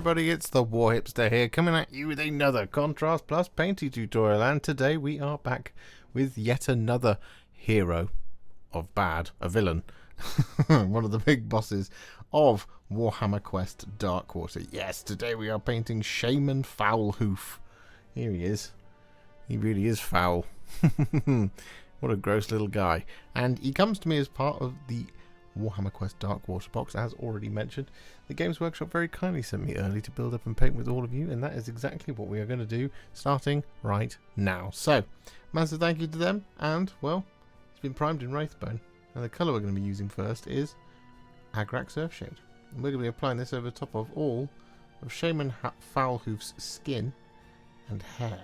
everybody, it's the Warhipster here, coming at you with another Contrast Plus painting tutorial, and today we are back with yet another hero of bad, a villain, one of the big bosses of Warhammer Quest Darkwater. Yes, today we are painting Shaman Foulhoof. Here he is. He really is foul. What a gross little guy. And he comes to me as part of the Warhammer Quest Darkwater box, as already mentioned. The Games Workshop very kindly sent me early to build up and paint with all of you, and that is exactly what we are going to do starting right now. So, massive thank you to them, and well, it's been primed in Wraithbone, and the colour we're going to be using first is Agrax Earthshade. And we're going to be applying this over the top of all of Shaman Foulhoof's skin and hair.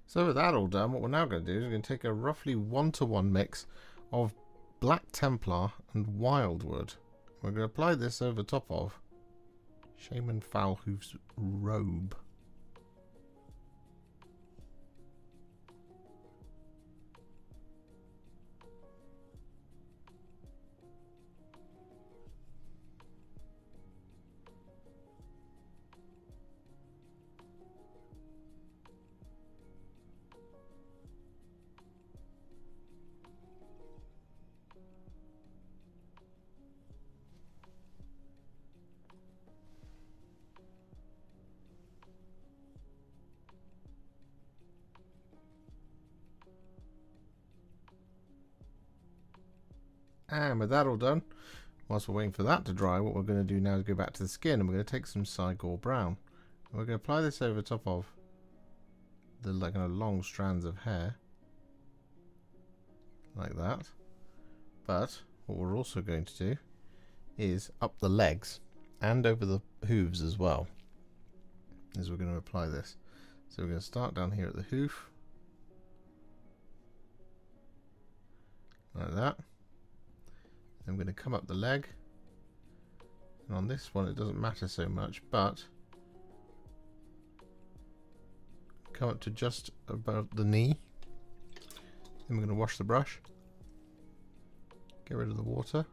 So with that all done, what we're now going to do is we're going to take a roughly 1-to-1 mix of Black Templar and Wyldwood. We're going to apply this over top of Shaman Foulhoof's robe. And with that all done, whilst we're waiting for that to dry, what we're going to do now is go back to the skin, and we're going to take some Cygor Brown. And we're going to apply this over top of the kind of long strands of hair, like that. But what we're also going to do is up the legs and over the hooves as well, as we're going to apply this. So we're going to start down here at the hoof, like that. I'm going to come up the leg, and on this one it doesn't matter so much, but come up to just above the knee. Then we're going to wash the brush, get rid of the water,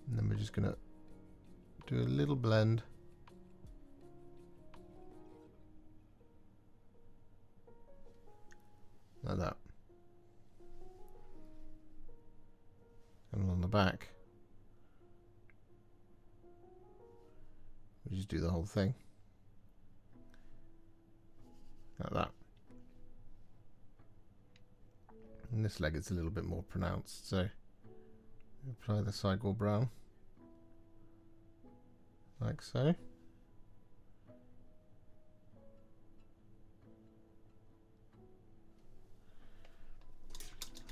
and then we're just going to do a little blend like that. And on the back, we just do the whole thing like that. And this leg is a little bit more pronounced, so apply the Cygor Brown like so.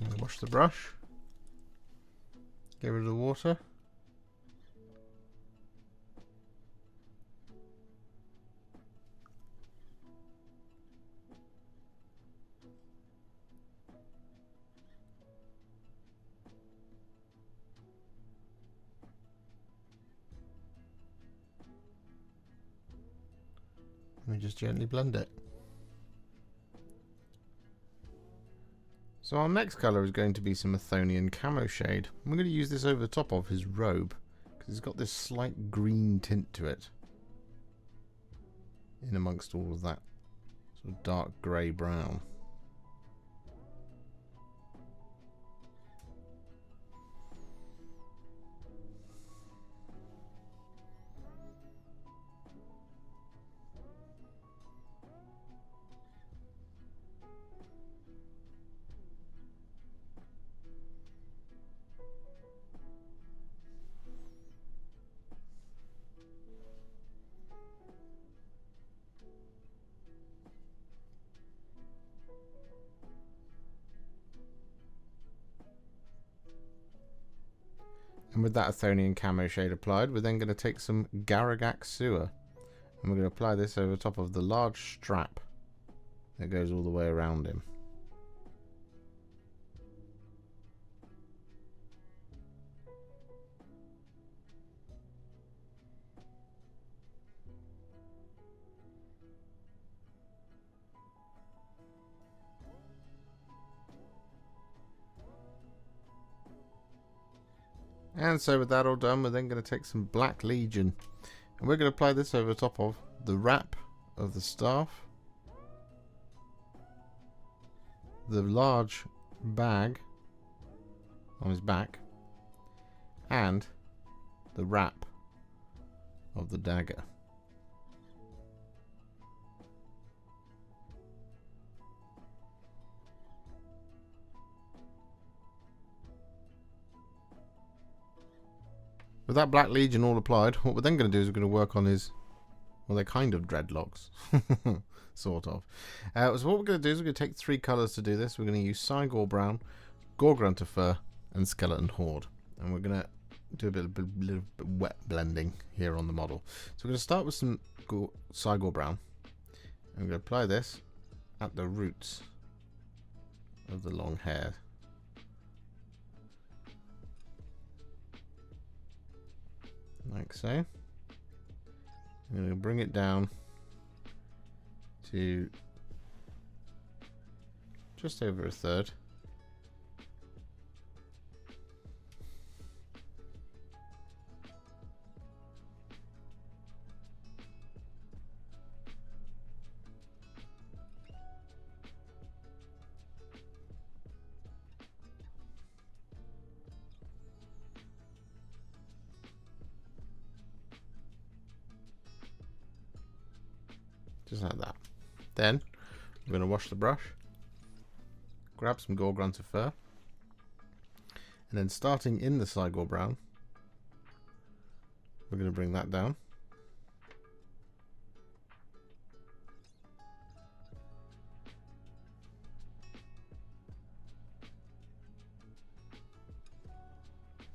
And wash the brush. Get rid of the water. Let me just gently blend it. So our next colour is going to be some Athonian Camoshade. I'm going to use this over the top of his robe, because it's got this slight green tint to it, in amongst all of that sort of dark grey brown. And with that Athonian Camoshade applied, we're then going to take some Garaghak Sewer, and we're going to apply this over top of the large strap that goes all the way around him. And so with that all done, we're then going to take some Black Legion. And we're going to apply this over the top of the wrap of the staff, the large bag on his back, and the wrap of the dagger. With that Black Legion all applied, what we're then going to do is we're going to work on his, well, they're kind of dreadlocks, sort of. So what we're going to do is we're going to take 3 colours to do this. We're going to use Cygor Brown, Gore-Grunta Fur, and Skeleton Horde. And we're going to do a little bit wet blending here on the model. So we're going to start with some Cygor Brown. And we're going to apply this at the roots of the long hair. Like so. I'm going to bring it down to just over a third. Just like that. Then we're going to wash the brush, grab some Gore-Grunta Fur, and then starting in the Cygor Brown, we're going to bring that down.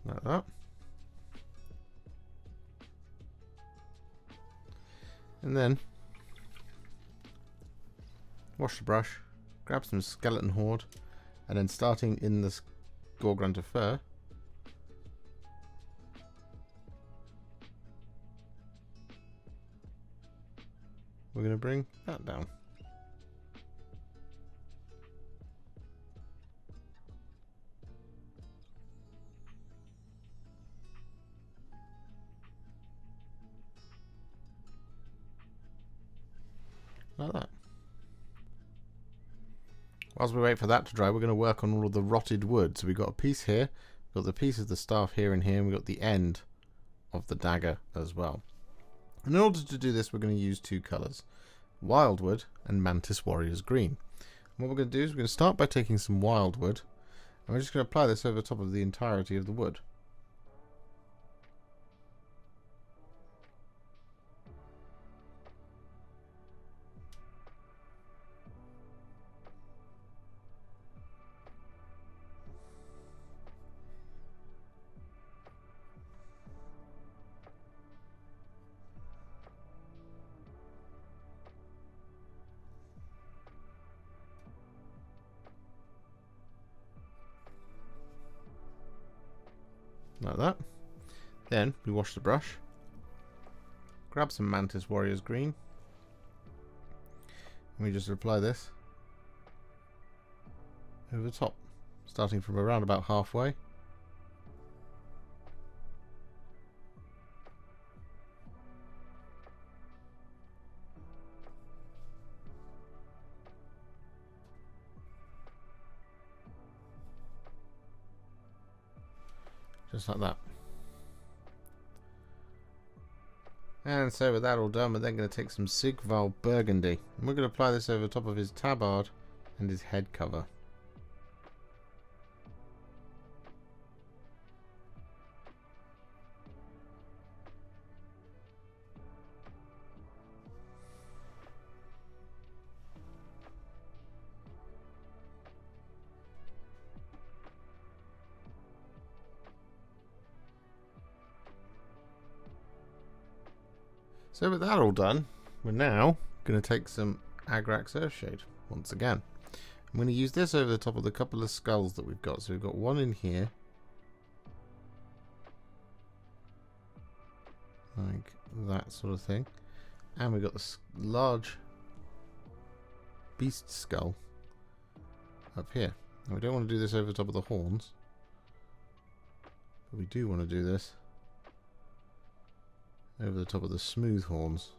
Like that. And then wash the brush, grab some Skeleton Horde, and then starting in the Gore-Grunta Fur, we're going to bring that down. Like that. Whilst we wait for that to dry, we're going to work on all of the rotted wood. So we've got a piece here, we've got the piece of the staff here and here, and we've got the end of the dagger as well. And in order to do this, we're going to use 2 colours, Wyldwood and Mantis Warrior's Green. And what we're going to do is we're going to start by taking some Wyldwood, and we're just going to apply this over the top of the entirety of the wood. Like that. Then we wash the brush, grab some Mantis Warrior's Green, and we just apply this over the top, starting from around about halfway. Just like that. And so with that all done, we're then going to take some Sigvald Burgundy, and we're going to apply this over the top of his tabard and his head cover. So with that all done, we're now going to take some Agrax Earthshade. once again. I'm going to use this over the top of the couple of skulls that we've got. So we've got one in here. Like that sort of thing. And we've got this large beast skull up here. Now we don't want to do this over the top of the horns. But we do want to do this over the top of the smooth horns.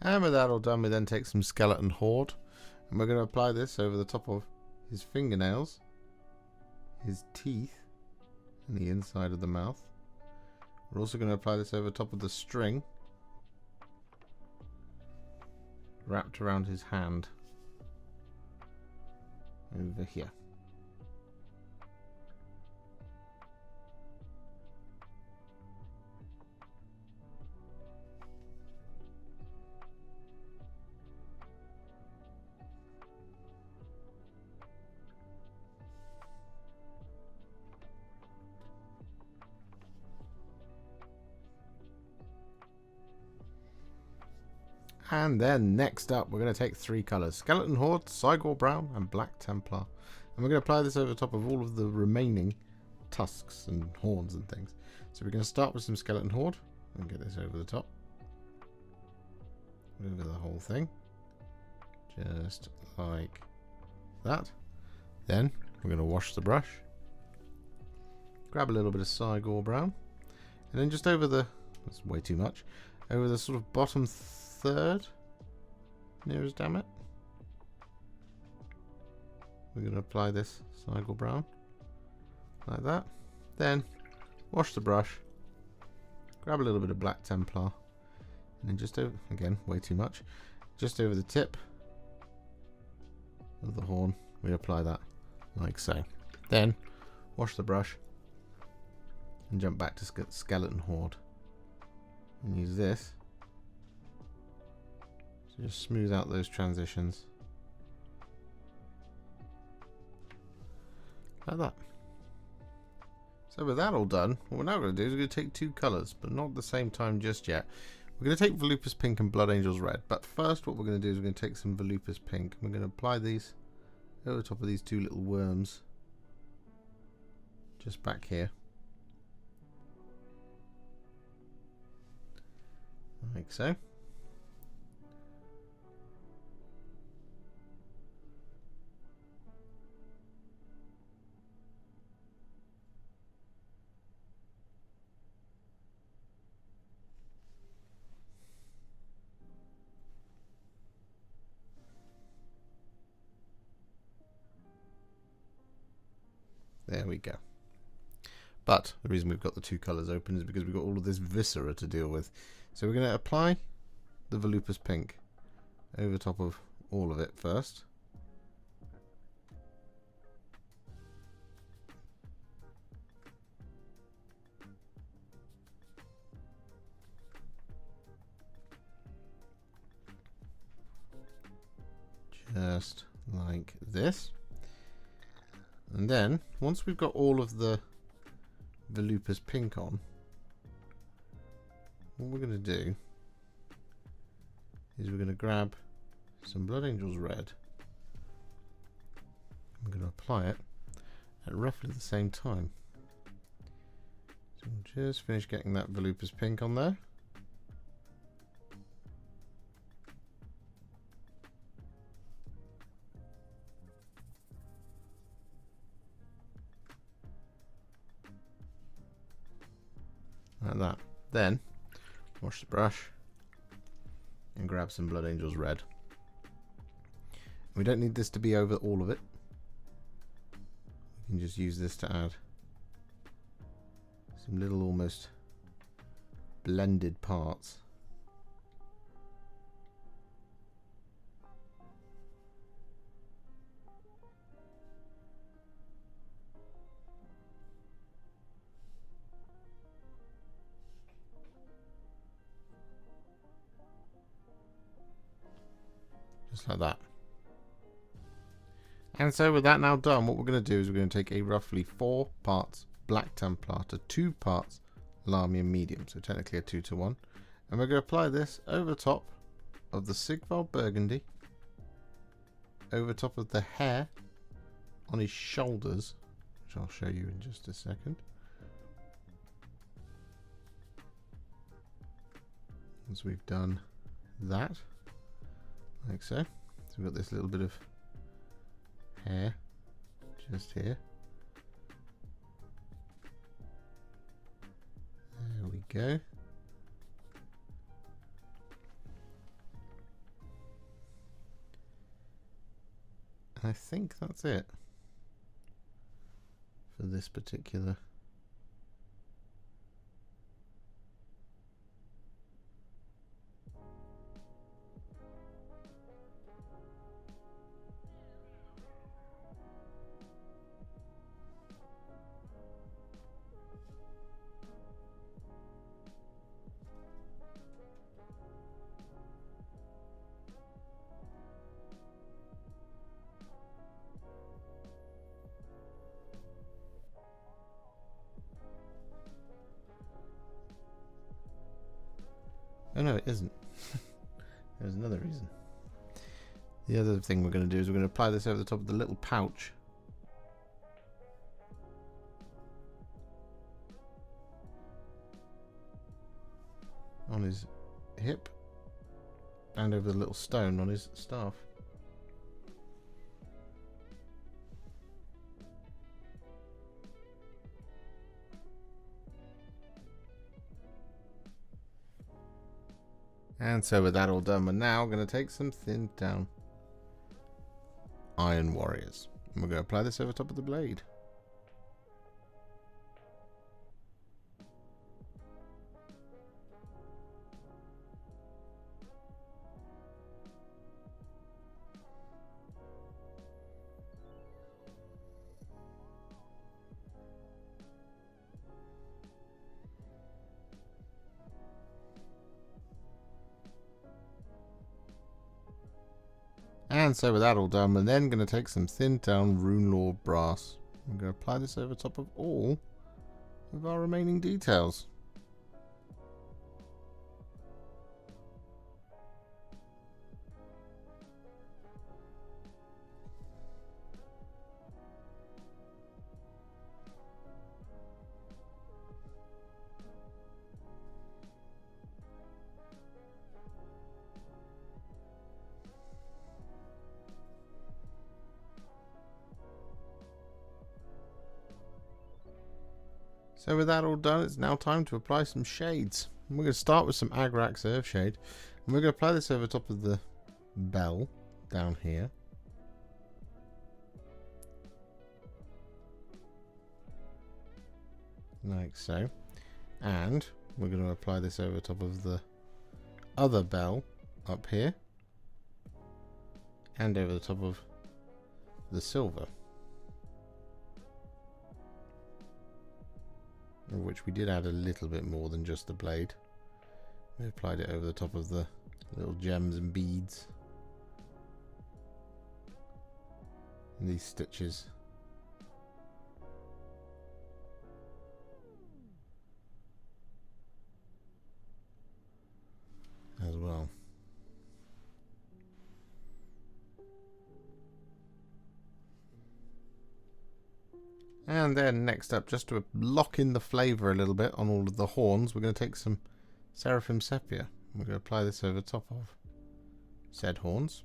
And with that all done, we then take some skeleton horde, and we're going to apply this over the top of his fingernails, his teeth, and the inside of the mouth. We're also going to apply this over the top of the string, wrapped around his hand, over here. And then next up, we're going to take 3 colours: Skeleton Horde, Cygor Brown, and Black Templar. And we're going to apply this over the top of all of the remaining tusks and horns and things. So we're going to start with some Skeleton Horde and get this over the top. Over the whole thing. Just like that. Then we're going to wash the brush. Grab a little bit of Cygor Brown. And then just over the... that's way too much. Over the sort of bottom third, nearest, damn it, we're going to apply this Cygor Brown like that. Then wash the brush, grab a little bit of Black Templar, and then just over, again way too much, just over the tip of the horn we apply that like so. Then wash the brush and jump back to Skeleton Horde and use this. So just smooth out those transitions. Like that. So with that all done, what we're now going to do is we're going to take 2 colours, but not at the same time just yet. We're going to take Volupus Pink and Blood Angels Red, but first what we're going to do is we're going to take some Volupus Pink. We're going to apply these over the top of these 2 little worms. Just back here. Like so. There we go. But the reason we've got the 2 colours open is because we've got all of this viscera to deal with. So we're going to apply the Volupus Pink over top of all of it first. Just like this. And then, once we've got all of the Volupus Pink on, what we're going to do is we're going to grab some Blood Angels Red. I'm going to apply it at roughly the same time. So we'll just finish getting that Volupus Pink on there. Like that. Then wash the brush and grab some Blood Angels Red. We don't need this to be over all of it. We can just use this to add some little almost blended parts. Just like that. And so with that now done, what we're going to do is we're going to take a roughly 4 parts Black Templar to 2 parts Lahmian Medium, so technically a 2-to-1. And we're going to apply this over top of the Sigvald Burgundy, over top of the hair on his shoulders, which I'll show you in just a second. Once we've done that, like so. So we've got this little bit of hair just here. There we go. And I think that's it for this particular. Oh no, it isn't. There's another reason. The other thing we're going to do is we're going to apply this over the top of the little pouch. On his hip. And over the little stone on his staff. And so with that all done, we're now going to take some thinned down Iron Warriors. And we're going to apply this over top of the blade. And so with that all done, we're then going to take some thinned down Runelord brass. I'm going to apply this over top of all of our remaining details. So with that all done, it's now time to apply some shades. And we're going to start with some Agrax Earthshade. And we're going to apply this over top of the bell down here. Like so. And we're going to apply this over top of the other bell up here. And over the top of the silver. Of which we did add a little bit more than just the blade. We applied it over the top of the little gems and beads. And these stitches. As well. And then next up, just to lock in the flavour a little bit on all of the horns, we're going to take some Seraphim Sepia. We're going to apply this over top of said horns.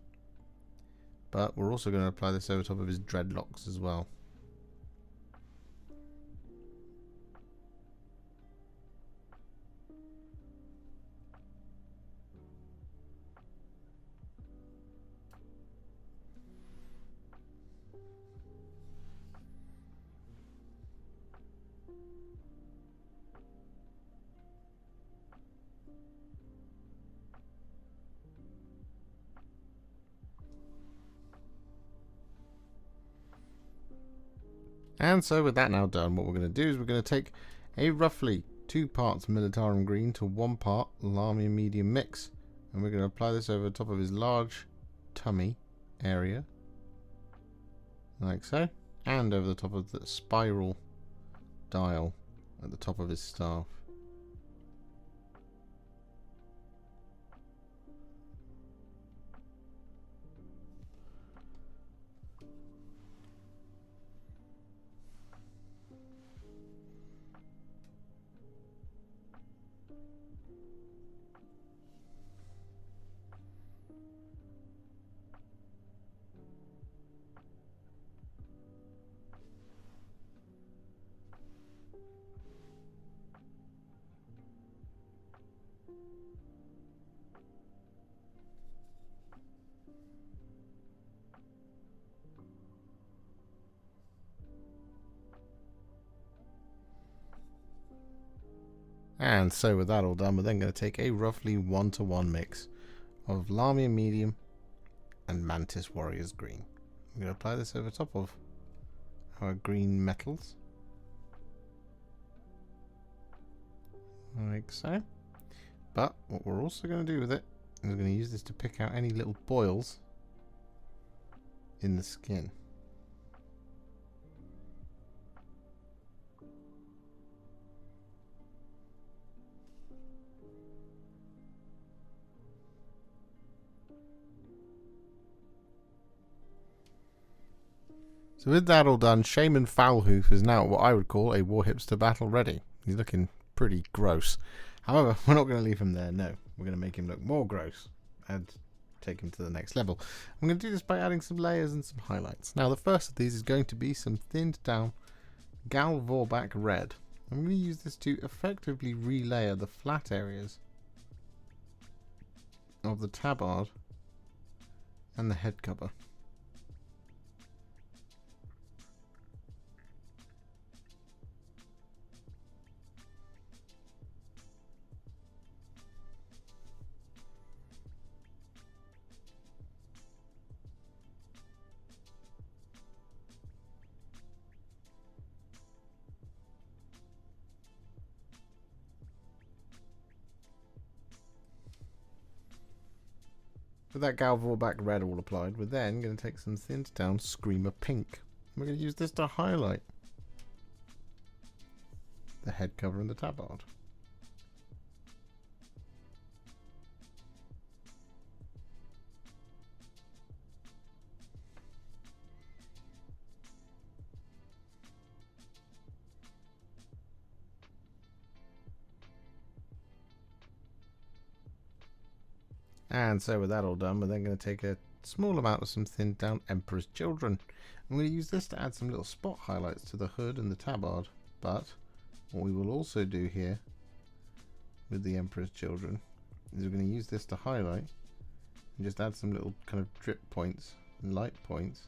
But we're also going to apply this over top of his dreadlocks as well. And so with that now done, what we're going to do is we're going to take a roughly 2 parts Militarum Green to 1 part Lahmian Medium mix. And we're going to apply this over the top of his large tummy area. like so, and over the top of the spiral dial at the top of his staff. And so with that all done, we're then going to take a roughly 1-to-1 mix of Lamia Medium and Mantis Warriors Green. I'm going to apply this over top of our green metals. Like so. But what we're also going to do with it is we're going to use this to pick out any little boils in the skin. So with that all done, Shaman Foulhoof is now what I would call a Warhipster battle ready. He's looking pretty gross. However, we're not going to leave him there, no. We're going to make him look more gross and take him to the next level. I'm going to do this by adding some layers and some highlights. Now the first of these is going to be some thinned down Galvorback Red. I'm going to use this to effectively relayer the flat areas of the tabard and the head cover. With that Galvorback Red all applied, we're then going to take some thinned down Screamer Pink. We're going to use this to highlight the head cover and the tabard. And so with that all done, we're then going to take a small amount of some thinned down Emperor's Children. I'm going to use this to add some little spot highlights to the hood and the tabard. But what we will also do here with the Emperor's Children is we're going to use this to highlight and just add some little kind of drip points and light points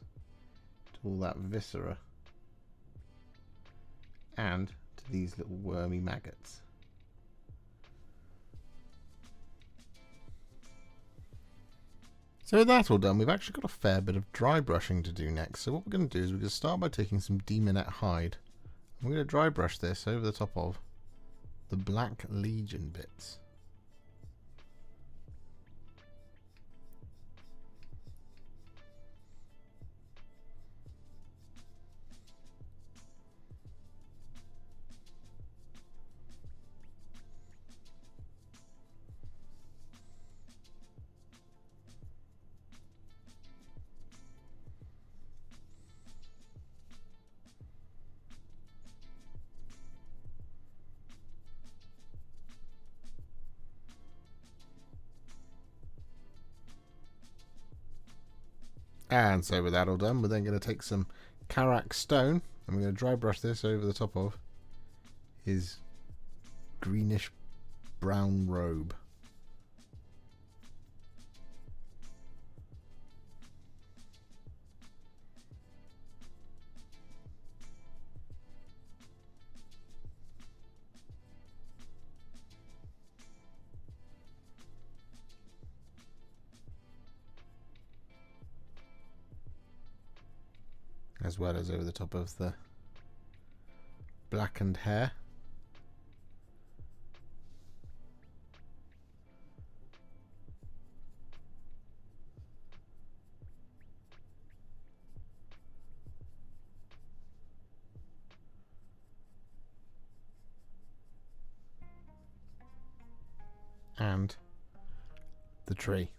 to all that viscera and to these little wormy maggots. So with that all done, we've actually got a fair bit of dry brushing to do next. So what we're going to do is we're going to start by taking some Demonette hide. We're going to dry brush this over the top of the Black Legion bits. And so with that all done, we're then going to take some Garaghak stone and we're going to dry brush this over the top of his greenish brown robe. As well as over the top of the blackened hair. and the tree.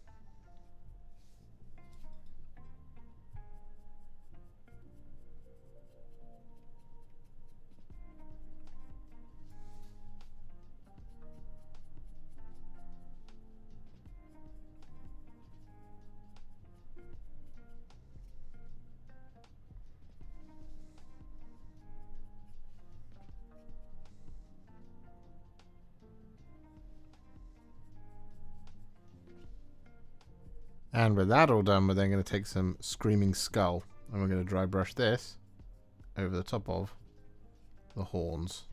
And with that all done, we're then going to take some Screaming Skull, and we're going to dry brush this over the top of the horns.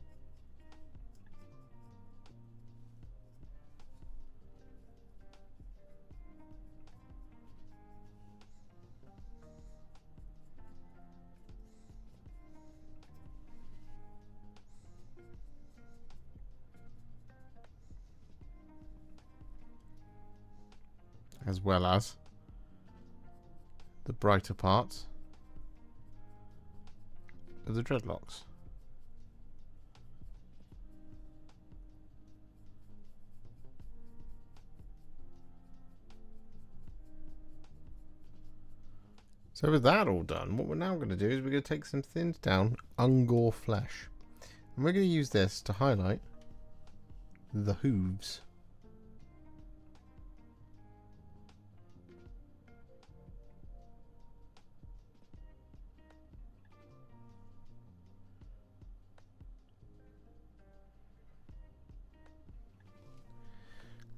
As well as the brighter parts of the Dreadlocks. So with that all done, what we're now going to do is we're going to take some thinned down Ungor flesh, and we're going to use this to highlight the hooves.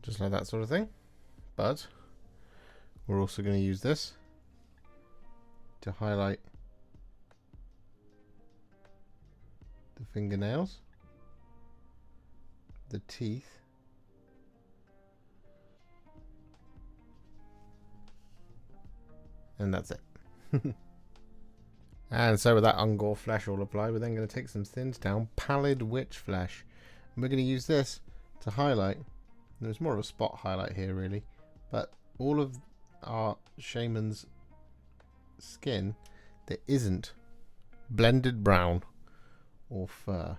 Just like that sort of thing. But we're also going to use this to highlight the fingernails, the teeth, and that's it. And so with that Ungor flesh all applied, we're then going to take some thinned down Pallid Witch flesh, and we're going to use this to highlight. There's more of a spot highlight here really, but all of our shaman's skin that isn't blended brown or fur.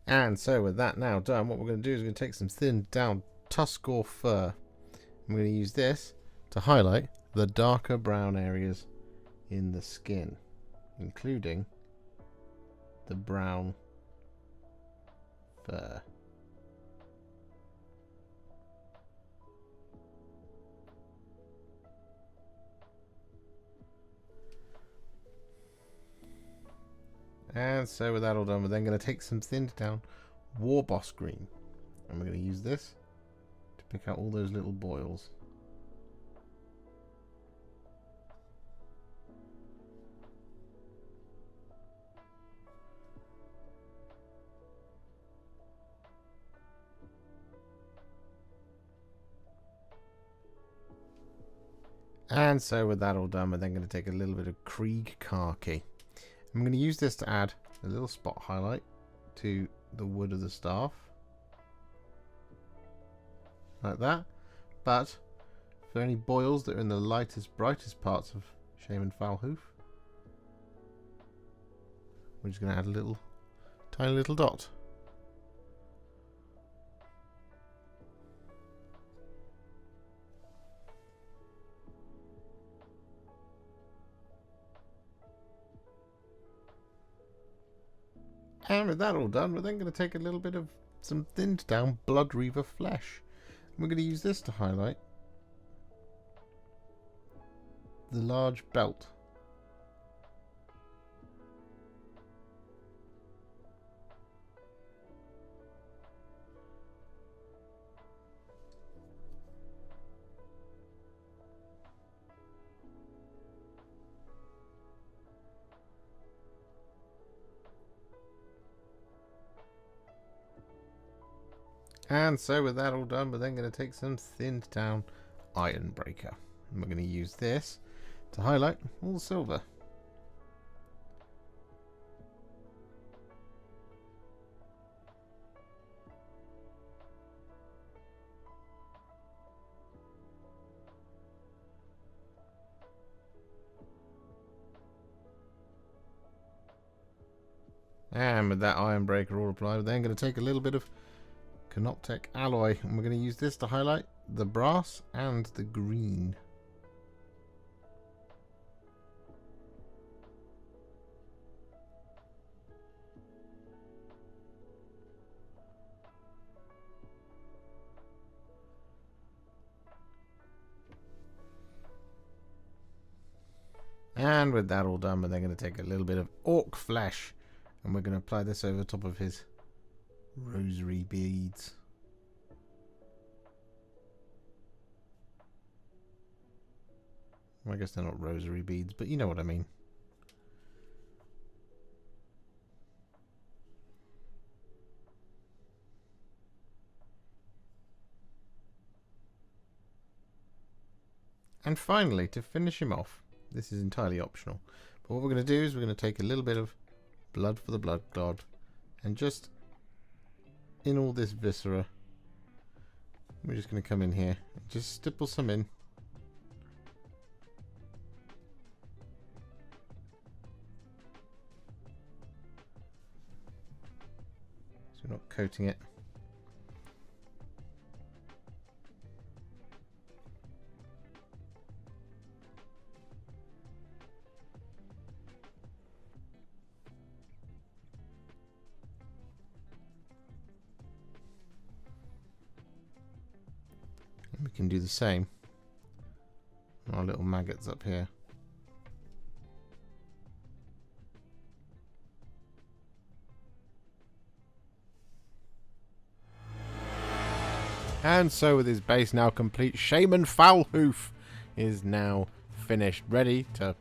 And so with that now done, what we're going to do is we're going to take some thinned down Cygor fur. I'm going to use this to highlight the darker brown areas in the skin, including the brown fur. And so with that all done, we're then going to take some thinned down Warboss green, and we're going to use this to pick out all those little boils. And so with that all done, we're then going to take a little bit of Krieg khaki. I'm going to use this to add a little spot highlight to the wood of the staff, like that. But for any boils that are in the lightest, brightest parts of Shaman Foulhoof, we're just going to add a little, tiny little dot. And with that all done, we're then going to take a little bit of some thinned down Blood Reaver flesh. And we're going to use this to highlight the large belt. And so with that all done, we're then going to take some thinned down Iron Breaker. And we're going to use this to highlight all the silver. And with that Iron Breaker all applied, we're then going to take a little bit of Canoptek alloy, and we're going to use this to highlight the brass and the green. And with that all done, we're then going to take a little bit of Ork Flesh, and we're going to apply this over top of his rosary beads. Well, I guess they're not rosary beads, but you know what I mean. And finally, to finish him off, this is entirely optional, but what we're going to do is we're going to take a little bit of blood for the blood god, and just in all this viscera, we're just going to come in here and just stipple some in. So we're not coating it. We can do the same on our little maggots up here. And so with his base now complete, Shaman Foulhoof is now finished, ready to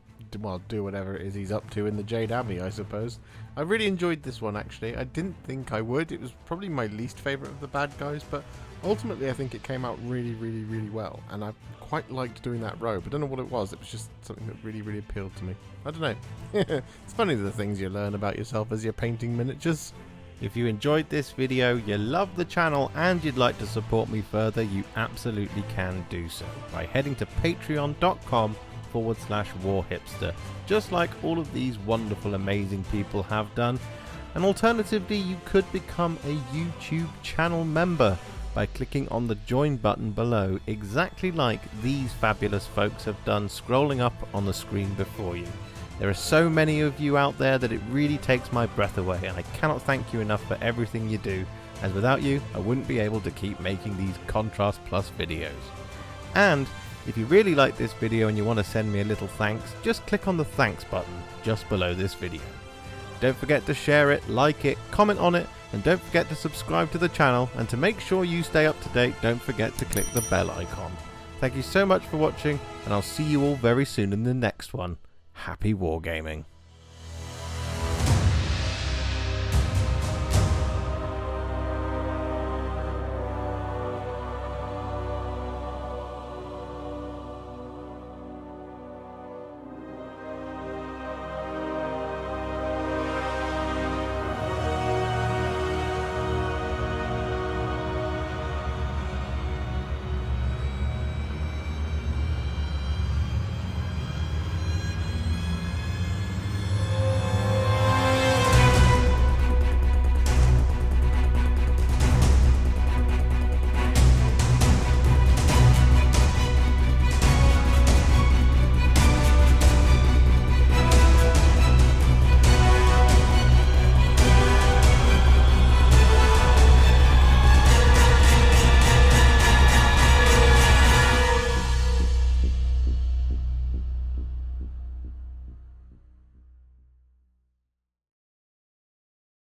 do whatever it is he's up to in the Jade Abbey, I suppose. I really enjoyed this one, actually. I didn't think I would. It was probably my least favourite of the bad guys, but ultimately I think it came out really, really, really well. And I quite liked doing that robe. I don't know what it was. It was just something that really, really appealed to me. I don't know. It's funny the things you learn about yourself as you're painting miniatures. If you enjoyed this video, you love the channel, and you'd like to support me further, you absolutely can do so by heading to patreon.com/Warhipster, just like all of these wonderful, amazing people have done. And alternatively, you could become a YouTube channel member by clicking on the join button below, exactly like these fabulous folks have done, scrolling up on the screen before you. There are so many of you out there that it really takes my breath away, and I cannot thank you enough for everything you do, as without you I wouldn't be able to keep making these Contrast Plus videos. And if you really like this video and you want to send me a little thanks, just click on the thanks button just below this video. Don't forget to share it, like it, comment on it, and don't forget to subscribe to the channel, and to make sure you stay up to date, don't forget to click the bell icon. Thank you so much for watching, and I'll see you all very soon in the next one. Happy wargaming.